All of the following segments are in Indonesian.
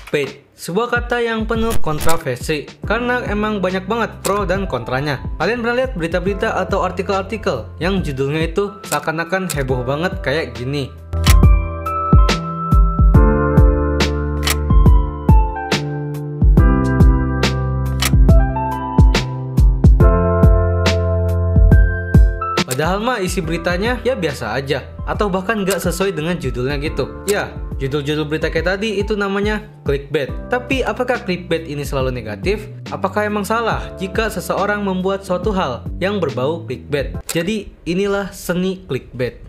Clickbait, sebuah kata yang penuh kontroversi karena emang banyak banget pro dan kontranya. Kalian pernah lihat berita-berita atau artikel-artikel yang judulnya itu seakan-akan heboh banget kayak gini. Padahal mah isi beritanya ya biasa aja, atau bahkan nggak sesuai dengan judulnya gitu. Ya, judul-judul berita kayak tadi itu namanya clickbait. Tapi apakah clickbait ini selalu negatif? Apakah emang salah jika seseorang membuat suatu hal yang berbau clickbait? Jadi inilah seni clickbait.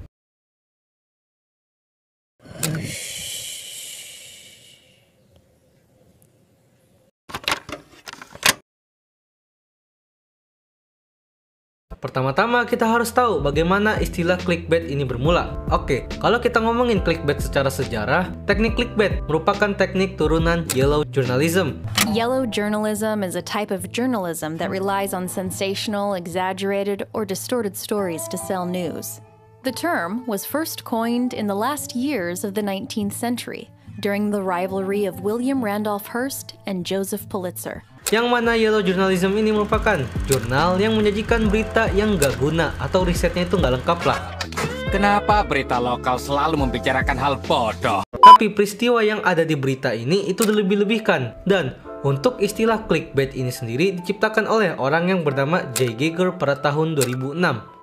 Pertama-tama kita harus tahu bagaimana istilah clickbait ini bermula. Oke, kalau kita ngomongin clickbait secara sejarah, teknik clickbait merupakan teknik turunan yellow journalism. Yellow journalism is a type of journalism that relies on sensational, exaggerated, or distorted stories to sell news. The term was first coined in the last years of the 19th century, during the rivalry of William Randolph Hearst and Joseph Pulitzer. Yang mana yellow journalism ini merupakan jurnal yang menyajikan berita yang gak guna atau risetnya itu gak lengkap lah. Kenapa berita lokal selalu membicarakan hal bodoh? Tapi peristiwa yang ada di berita ini itu dilebih-lebihkan. Dan untuk istilah clickbait ini sendiri diciptakan oleh orang yang bernama J. Geiger pada tahun 2006.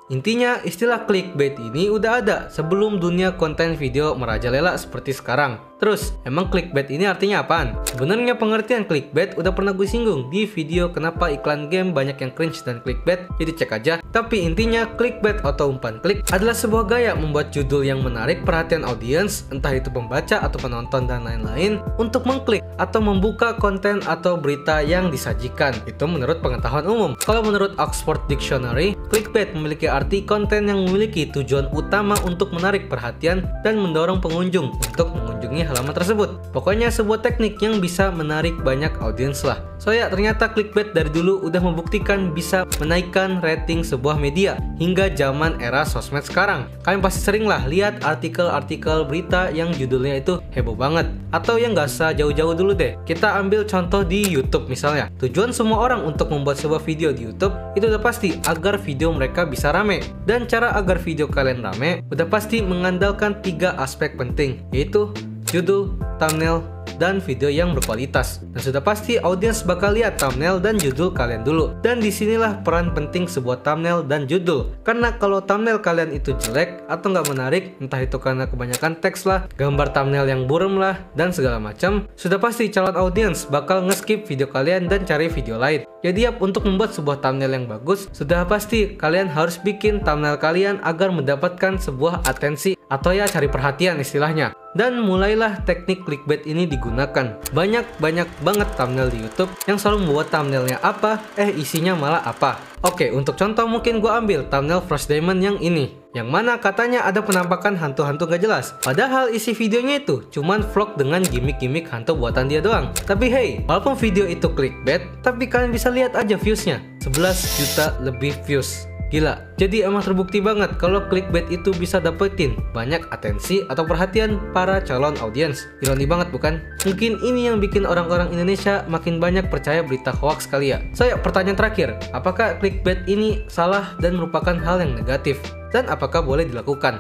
Intinya, istilah clickbait ini udah ada sebelum dunia konten video merajalela seperti sekarang. Terus, emang clickbait ini artinya apaan? Sebenarnya pengertian clickbait udah pernah gue singgung di video kenapa iklan game banyak yang cringe dan clickbait, jadi cek aja. Tapi intinya, clickbait atau umpan klik adalah sebuah gaya membuat judul yang menarik perhatian audiens, entah itu pembaca atau penonton dan lain-lain, untuk mengklik atau membuka konten atau berita yang disajikan. Itu menurut pengetahuan umum. Kalau menurut Oxford Dictionary, clickbait memiliki arti konten yang memiliki tujuan utama untuk menarik perhatian dan mendorong pengunjung untuk mengunjungi halaman tersebut. Pokoknya sebuah teknik yang bisa menarik banyak audiens lah. So ya, ternyata clickbait dari dulu udah membuktikan bisa menaikkan rating sebuah media hingga zaman era sosmed sekarang. Kalian pasti sering lah lihat artikel-artikel berita yang judulnya itu heboh banget. Atau yang gak usah jauh-jauh dulu deh, kita ambil contoh di YouTube misalnya. Tujuan semua orang untuk membuat sebuah video di YouTube itu udah pasti agar video mereka bisa rame. Dan cara agar video kalian rame udah pasti mengandalkan 3 aspek penting, yaitu judul, thumbnail, dan video yang berkualitas. Dan sudah pasti audiens bakal lihat thumbnail dan judul kalian dulu. Dan disinilah peran penting sebuah thumbnail dan judul. Karena kalau thumbnail kalian itu jelek atau nggak menarik, entah itu karena kebanyakan teks lah, gambar thumbnail yang buram lah, dan segala macam, sudah pasti calon audiens bakal nge-skip video kalian dan cari video lain. Jadi untuk membuat sebuah thumbnail yang bagus, sudah pasti kalian harus bikin thumbnail kalian agar mendapatkan sebuah atensi atau ya cari perhatian istilahnya. Dan mulailah teknik clickbait ini digunakan. Banyak banget thumbnail di YouTube yang selalu membuat thumbnailnya apa, isinya malah apa. Oke, untuk contoh mungkin gue ambil thumbnail Frost Diamond yang ini, yang mana katanya ada penampakan hantu-hantu gak jelas. Padahal isi videonya itu cuman vlog dengan gimmick-gimmick hantu buatan dia doang. Tapi hey, walaupun video itu clickbait, tapi kalian bisa lihat aja viewsnya, 11 juta lebih views. Gila, jadi emang terbukti banget kalau clickbait itu bisa dapetin banyak atensi atau perhatian para calon audiens. Ironi banget bukan? Mungkin ini yang bikin orang-orang Indonesia makin banyak percaya berita hoax kali ya. Saya pertanyaan terakhir, apakah clickbait ini salah dan merupakan hal yang negatif? Dan apakah boleh dilakukan?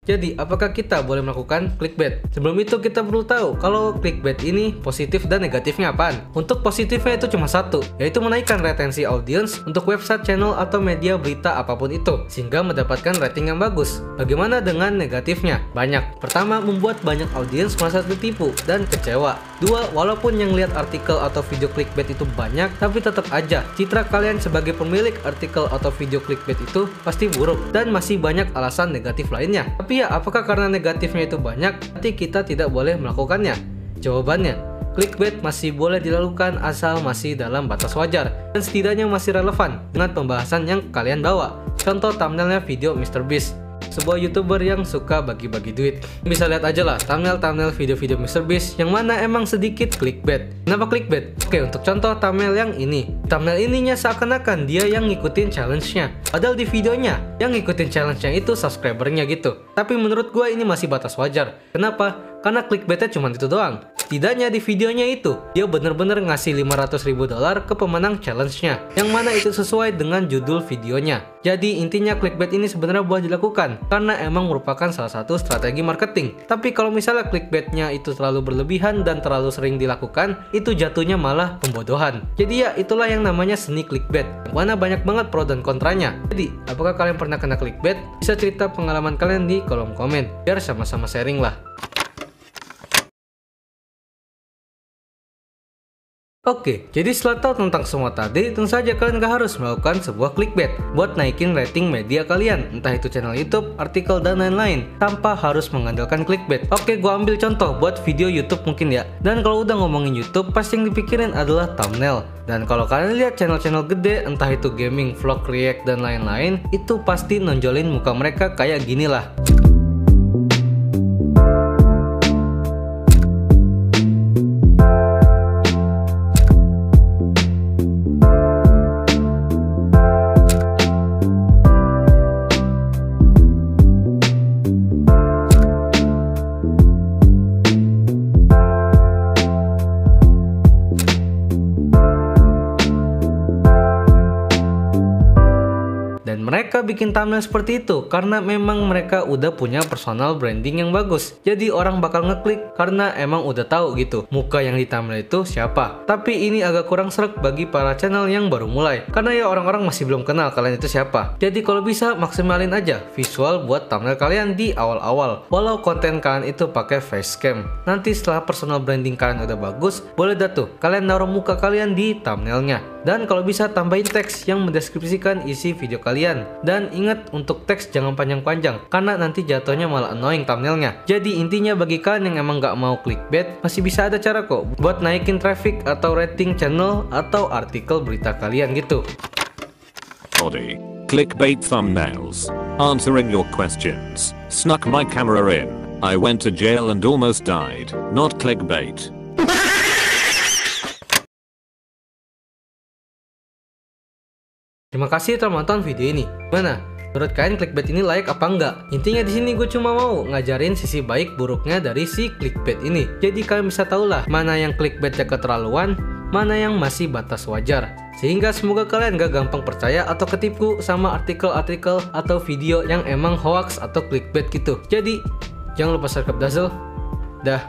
Jadi, apakah kita boleh melakukan clickbait? Sebelum itu kita perlu tahu kalau clickbait ini positif dan negatifnya apaan. Untuk positifnya itu cuma satu, yaitu menaikkan retensi audiens untuk website, channel, atau media berita apapun itu, sehingga mendapatkan rating yang bagus. Bagaimana dengan negatifnya? Banyak. Pertama, membuat banyak audiens merasa tertipu dan kecewa. Dua, walaupun yang lihat artikel atau video clickbait itu banyak, tapi tetap aja citra kalian sebagai pemilik artikel atau video clickbait itu pasti buruk dan masih banyak alasan negatif lainnya. Tapi ya, apakah karena negatifnya itu banyak, berarti kita tidak boleh melakukannya? Jawabannya, clickbait masih boleh dilakukan asal masih dalam batas wajar dan setidaknya masih relevan dengan pembahasan yang kalian bawa. Contoh thumbnailnya video MrBeast. sebuah YouTuber yang suka bagi-bagi duit. Bisa lihat aja lah thumbnail video-video MrBeast yang mana emang sedikit clickbait. Kenapa clickbait? Oke, untuk contoh thumbnail yang ini. Thumbnail ininya seakan-akan dia yang ngikutin challenge-nya. Padahal di videonya yang ngikutin challenge-nya itu subscriber-nya gitu. Tapi menurut gue ini masih batas wajar. Kenapa? Karena clickbait-nya cuma itu doang. Setidaknya di videonya itu, dia bener-bener ngasih $500.000 ke pemenang challenge-nya, yang mana itu sesuai dengan judul videonya. Jadi intinya clickbait ini sebenarnya boleh dilakukan, karena emang merupakan salah satu strategi marketing. Tapi kalau misalnya clickbait-nya itu terlalu berlebihan dan terlalu sering dilakukan, itu jatuhnya malah pembodohan. Jadi ya itulah yang namanya seni clickbait, yang mana banyak banget pro dan kontranya. Jadi, apakah kalian pernah kena clickbait? Bisa cerita pengalaman kalian di kolom komen, biar sama-sama sharing lah. Oke, jadi setelah tahu tentang semua tadi, tentu saja kalian gak harus melakukan sebuah clickbait buat naikin rating media kalian, entah itu channel YouTube, artikel, dan lain-lain, tanpa harus mengandalkan clickbait. Oke, gua ambil contoh buat video YouTube mungkin ya. Dan kalau udah ngomongin YouTube, pasti yang dipikirin adalah thumbnail. Dan kalau kalian lihat channel-channel gede, entah itu gaming, vlog, react, dan lain-lain, itu pasti nonjolin muka mereka kayak gini lah. Dan mereka bikin thumbnail seperti itu karena memang mereka udah punya personal branding yang bagus. Jadi orang bakal ngeklik karena emang udah tahu gitu muka yang di thumbnail itu siapa. Tapi ini agak kurang sreg bagi para channel yang baru mulai, karena ya orang-orang masih belum kenal kalian itu siapa. Jadi kalau bisa maksimalin aja visual buat thumbnail kalian di awal-awal. Walau konten kalian itu pakai facecam, nanti setelah personal branding kalian udah bagus, boleh dah tuh kalian naruh muka kalian di thumbnailnya. Dan kalau bisa tambahin teks yang mendeskripsikan isi video kalian. Dan ingat untuk teks jangan panjang-panjang, karena nanti jatuhnya malah annoying thumbnailnya. Jadi intinya bagi kalian yang emang gak mau clickbait, masih bisa ada cara kok buat naikin traffic atau rating channel atau artikel berita kalian gitu. Body. Clickbait thumbnails. Answering your questions. Snuck my camera in. I went to jail and almost died. Not clickbait. Terima kasih telah menonton video ini. Gimana? Menurut kalian clickbait ini layak apa enggak? Intinya di sini gue cuma mau ngajarin sisi baik buruknya dari si clickbait ini. Jadi kalian bisa tahu lah mana yang clickbaitnya keterlaluan, mana yang masih batas wajar. Sehingga semoga kalian gak gampang percaya atau ketipu sama artikel-artikel atau video yang emang hoax atau clickbait gitu. Jadi jangan lupa subscribe Dazzle. Dah.